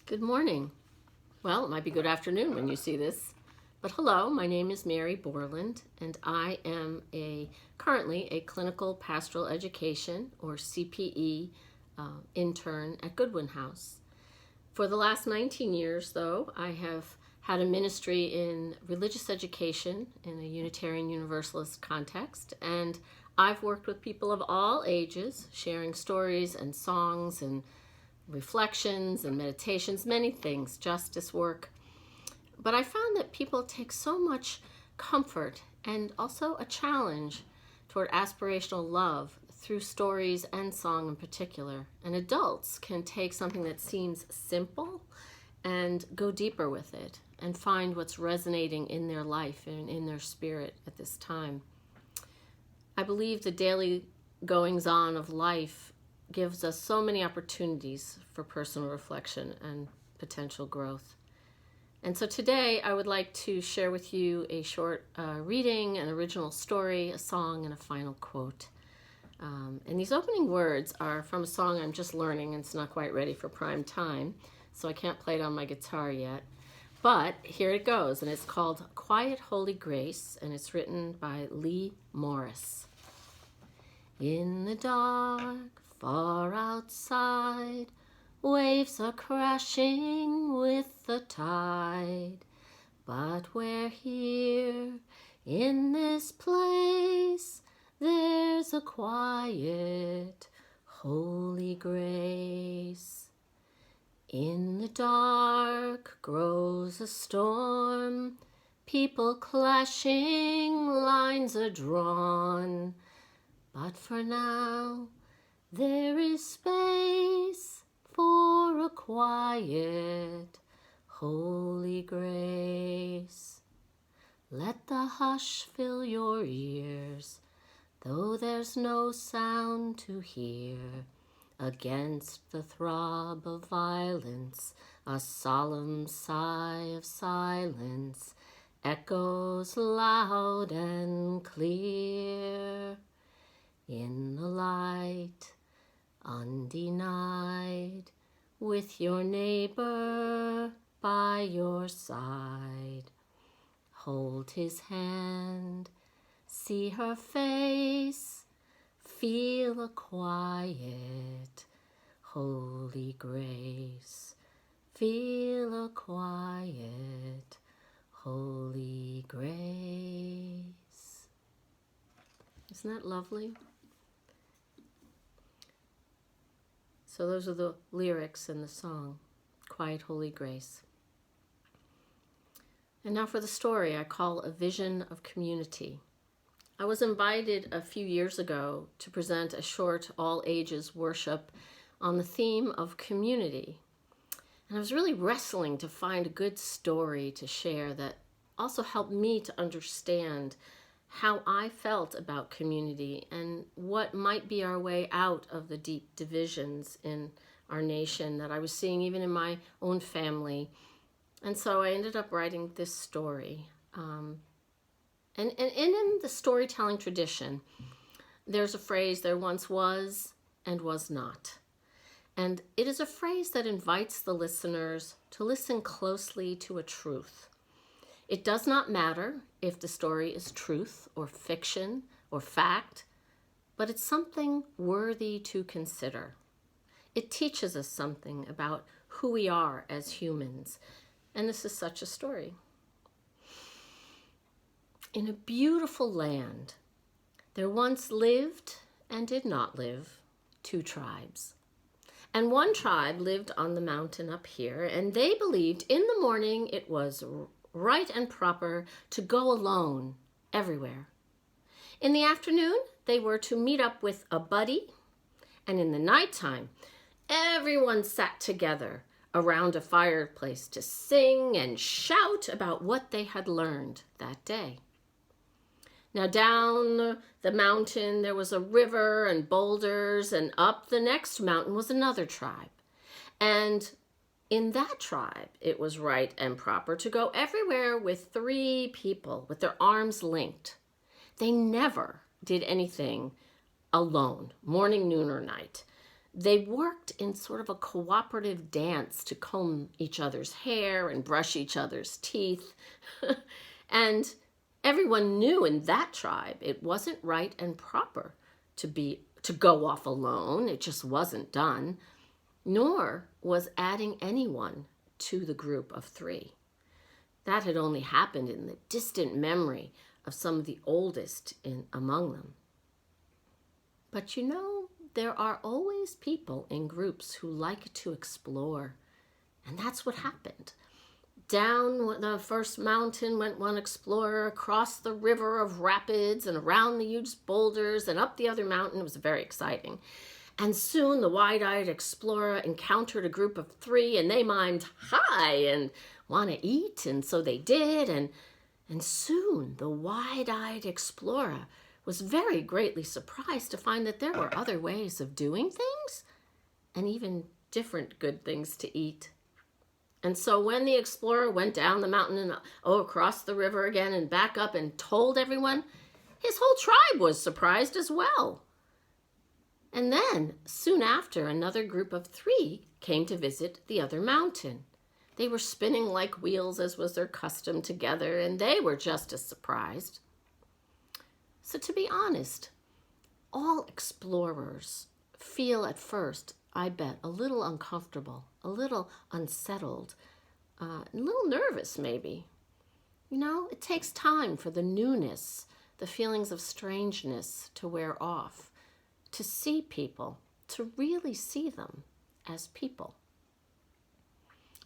Good morning. Well, it might be good afternoon when you see this. But hello, my name is Mary Borland, and I am currently a clinical pastoral education, or CPE, intern at Goodwin House. For the last 19 years, though, I have had a ministry in religious education in a Unitarian Universalist context, and I've worked with people of all ages, sharing stories and songs and reflections and meditations, many things, justice work. But I found that people take so much comfort and also a challenge toward aspirational love through stories and song in particular. And adults can take something that seems simple and go deeper with it and find what's resonating in their life and in their spirit at this time. I believe the daily goings-on of life gives us so many opportunities for personal reflection and potential growth. And so today I would like to share with you a short reading, an original story, a song, and a final quote. And these opening words are from a song I'm just learning, and it's not quite ready for prime time, so I can't play it on my guitar yet. But here it goes, and it's called Quiet Holy Grace, and it's written by Lee Morris. In the dark, far outside, waves are crashing with the tide. But we're here in this place, there's a quiet, holy grace. In the dark grows a storm, people clashing, lines are drawn. But for now, there is space for a quiet, holy grace. Let the hush fill your ears, though there's no sound to hear. Against the throb of violence, a solemn sigh of silence echoes loud and clear. In the light, undenied, with your neighbor by your side. Hold his hand, see her face, feel a quiet, holy grace. Feel a quiet, holy grace. Isn't that lovely? So those are the lyrics in the song, Quiet Holy Grace. And now for the story I call A Vision of Community. I was invited a few years ago to present a short all-ages worship on the theme of community. And I was really wrestling to find a good story to share that also helped me to understand how I felt about community and what might be our way out of the deep divisions in our nation that I was seeing even in my own family. And so I ended up writing this story. And in the storytelling tradition, there's a phrase, there once was and was not. And it is a phrase that invites the listeners to listen closely to a truth. It does not matter if the story is truth or fiction or fact, but it's something worthy to consider. It teaches us something about who we are as humans, and this is such a story. In a beautiful land, there once lived and did not live 2 tribes. And one tribe lived on the mountain up here, and they believed in the morning it was right and proper to go alone everywhere. In the afternoon, they were to meet up with a buddy, and in the nighttime, everyone sat together around a fireplace to sing and shout about what they had learned that day. Now down the mountain there was a river and boulders, and up the next mountain was another tribe. And in that tribe, it was right and proper to go everywhere with 3 people with their arms linked. They never did anything alone, morning, noon, or night. they worked in sort of a cooperative dance to comb each other's hair and brush each other's teeth. And everyone knew in that tribe it wasn't right and proper to go off alone. It just wasn't done, nor was adding anyone to the group of three. That had only happened in the distant memory of some of the oldest among them. But you know, there are always people in groups who like to explore, and that's what happened. Down the first mountain went one explorer, across the river of rapids and around the huge boulders and up the other mountain. It was very exciting. And soon the wide-eyed explorer encountered a group of three, and they mimed hi and want to eat, and so they did. And soon the wide-eyed explorer was very greatly surprised to find that there were other ways of doing things and even different good things to eat. And so when the explorer went down the mountain and across the river again and back up and told everyone, his whole tribe was surprised as well. And then, soon after, another group of three came to visit the other mountain. They were spinning like wheels, as was their custom, together, and they were just as surprised. So to be honest, all explorers feel at first, I bet, a little uncomfortable, a little unsettled, a little nervous maybe. You know, it takes time for the newness, the feelings of strangeness to wear off, to see people, to really see them as people.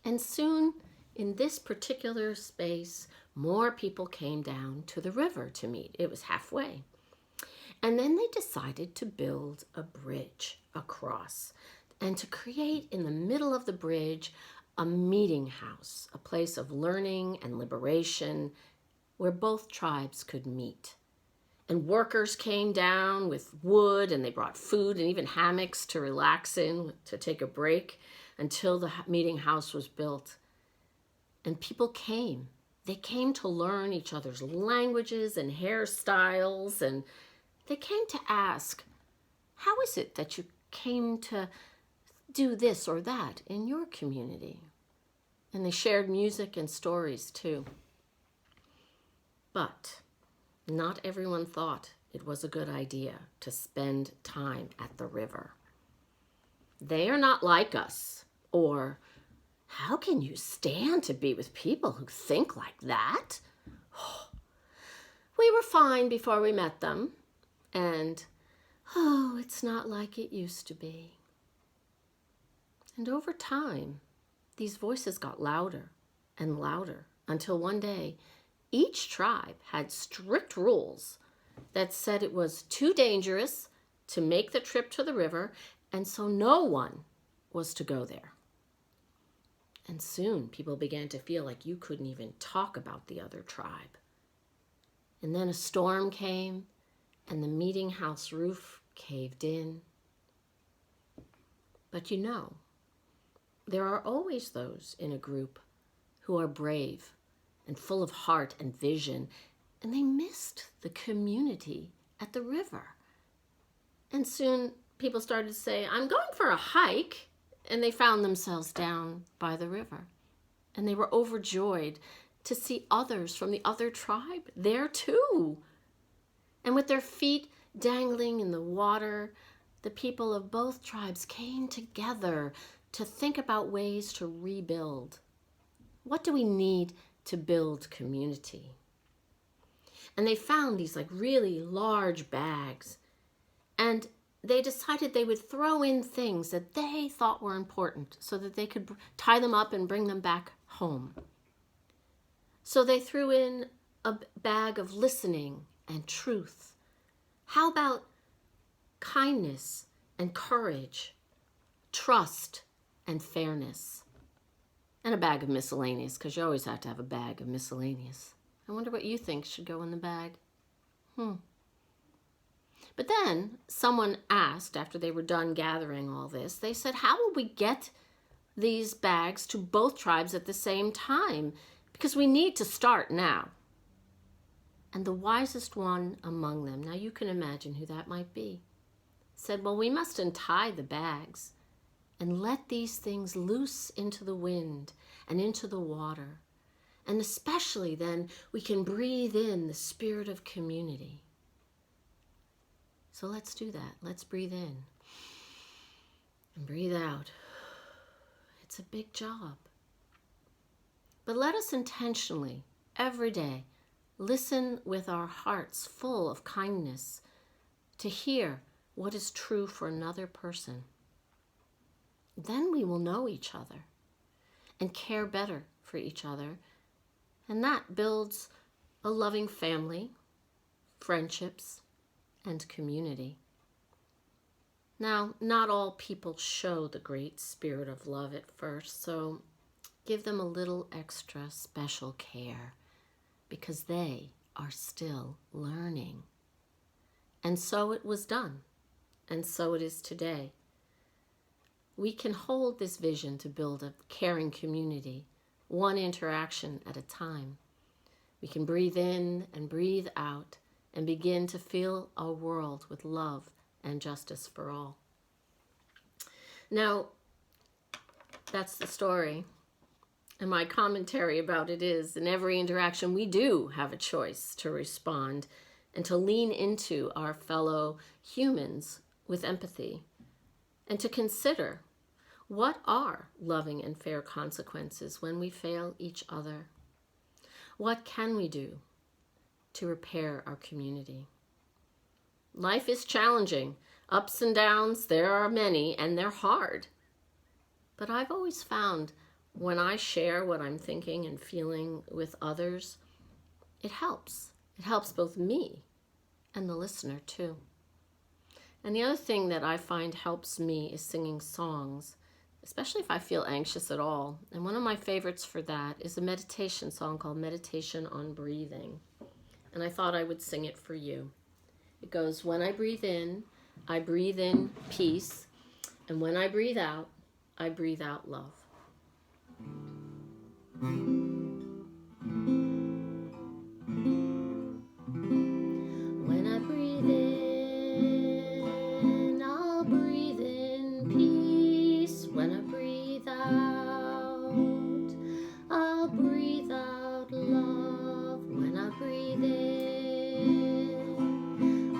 And soon, in this particular space, more people came down to the river to meet. It was halfway. And then they decided to build a bridge across and to create in the middle of the bridge a meeting house, a place of learning and liberation where both tribes could meet. And workers came down with wood, and they brought food and even hammocks to relax in, to take a break until the meeting house was built. And people came. They came to learn each other's languages and hairstyles, and they came to ask, how is it that you came to do this or that in your community? And they shared music and stories too. But not everyone thought it was a good idea to spend time at the river. They are not like us, or how can you stand to be with people who think like that? We were fine before we met them, and it's not like it used to be. And over time, these voices got louder and louder until one day, each tribe had strict rules that said it was too dangerous to make the trip to the river, and so no one was to go there. And soon people began to feel like you couldn't even talk about the other tribe. And then a storm came, and the meeting house roof caved in. But you know, there are always those in a group who are brave and full of heart and vision, and they missed the community at the river. And soon people started to say, I'm going for a hike, and they found themselves down by the river. And they were overjoyed to see others from the other tribe there too. And with their feet dangling in the water, the people of both tribes came together to think about ways to rebuild. What do we need to build community? And they found these like really large bags, and they decided they would throw in things that they thought were important so that they could tie them up and bring them back home. So they threw in a bag of listening and truth. How about kindness and courage, trust and fairness? And a bag of miscellaneous, because you always have to have a bag of miscellaneous. I wonder what you think should go in the bag. But then someone asked, after they were done gathering all this, they said, how will we get these bags to both tribes at the same time? Because we need to start now. And the wisest one among them, now you can imagine who that might be, said, well, we must untie the bags and let these things loose into the wind and into the water. And especially then we can breathe in the spirit of community. So let's do that. Let's breathe in and breathe out. It's a big job. But let us intentionally, every day, listen with our hearts full of kindness to hear what is true for another person. Then we will know each other and care better for each other. And that builds a loving family, friendships, and community. Now, not all people show the great spirit of love at first, so give them a little extra special care because they are still learning. And so it was done, and so it is today. We can hold this vision to build a caring community, one interaction at a time. We can breathe in and breathe out and begin to fill our world with love and justice for all. Now, that's the story. And my commentary about it is, in every interaction, we do have a choice to respond and to lean into our fellow humans with empathy and to consider what are loving and fair consequences when we fail each other. What can we do to repair our community? Life is challenging. Ups and downs, there are many, and they're hard. But I've always found when I share what I'm thinking and feeling with others, it helps. It helps both me and the listener too. And the other thing that I find helps me is singing songs, especially if I feel anxious at all. And one of my favorites for that is a meditation song called Meditation on Breathing. And I thought I would sing it for you. It goes, when I breathe in peace. And when I breathe out love. When I breathe in, I'll breathe in peace. When I breathe out, I'll breathe out love. When I breathe in,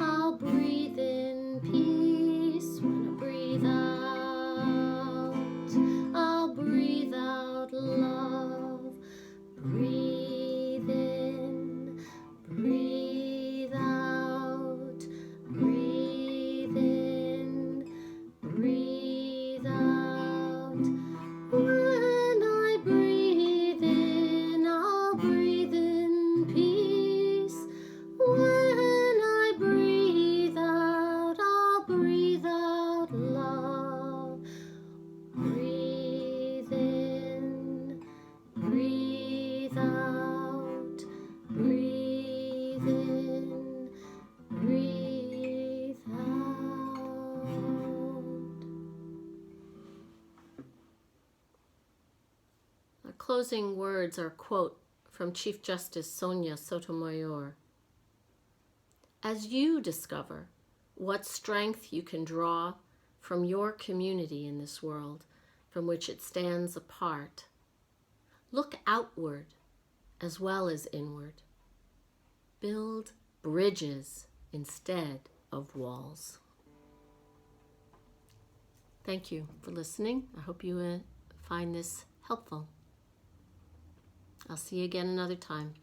I'll breathe in peace. When I breathe out, I'll breathe out love. Breathe in, breathe out, breathe in, breathe out. When I breathe in, I'll breathe in peace. When I breathe out, I'll breathe out love. Breathe in, breathe out, breathe in, breathe out. Our closing words are a quote from Chief Justice Sonia Sotomayor. As you discover what strength you can draw from your community in this world from which it stands apart, look outward as well as inward. Build bridges instead of walls. Thank you for listening. I hope you find this helpful. I'll see you again another time.